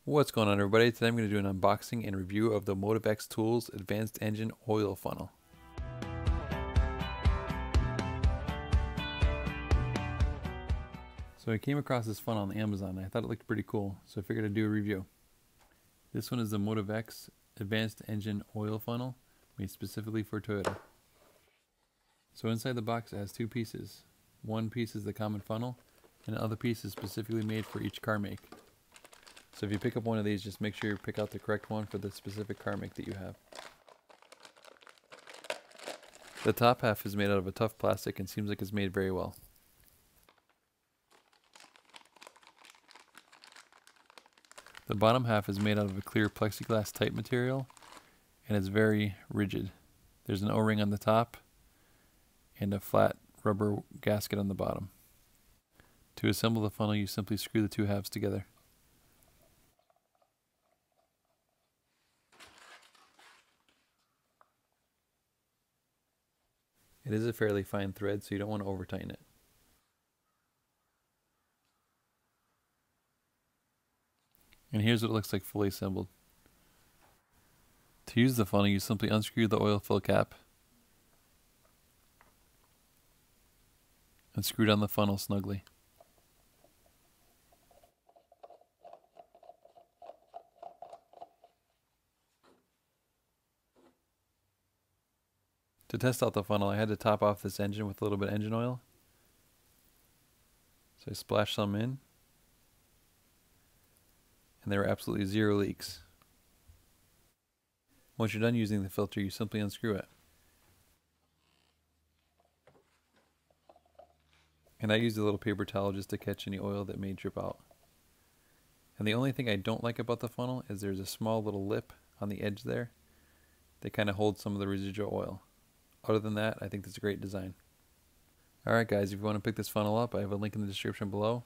What's going on, everybody? Today I'm going to do an unboxing and review of the MotivX Tools Advanced Engine Oil Funnel. So I came across this funnel on Amazon and I thought it looked pretty cool, so I figured I'd do a review. This one is the MotivX Advanced Engine Oil Funnel, made specifically for Toyota. So inside the box it has two pieces. One piece is the common funnel, and the other piece is specifically made for each car make. So if you pick up one of these, just make sure you pick out the correct one for the specific car make that you have. The top half is made out of a tough plastic and seems like it's made very well. The bottom half is made out of a clear plexiglass type material and it's very rigid. There's an O-ring on the top and a flat rubber gasket on the bottom. To assemble the funnel, you simply screw the two halves together. It is a fairly fine thread, so you don't want to over tighten it. And here's what it looks like fully assembled. To use the funnel, you simply unscrew the oil fill cap and screw down the funnel snugly. To test out the funnel, I had to top off this engine with a little bit of engine oil. So I splashed some in, and there were absolutely zero leaks. Once you're done using the filter, you simply unscrew it. And I used a little paper towel just to catch any oil that may drip out. And the only thing I don't like about the funnel is there's a small little lip on the edge there that kind of holds some of the residual oil. Other than that, I think this is a great design. Alright guys, if you want to pick this funnel up, I have a link in the description below.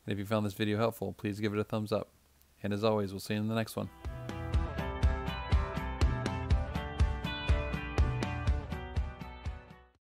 And if you found this video helpful, please give it a thumbs up. And as always, we'll see you in the next one.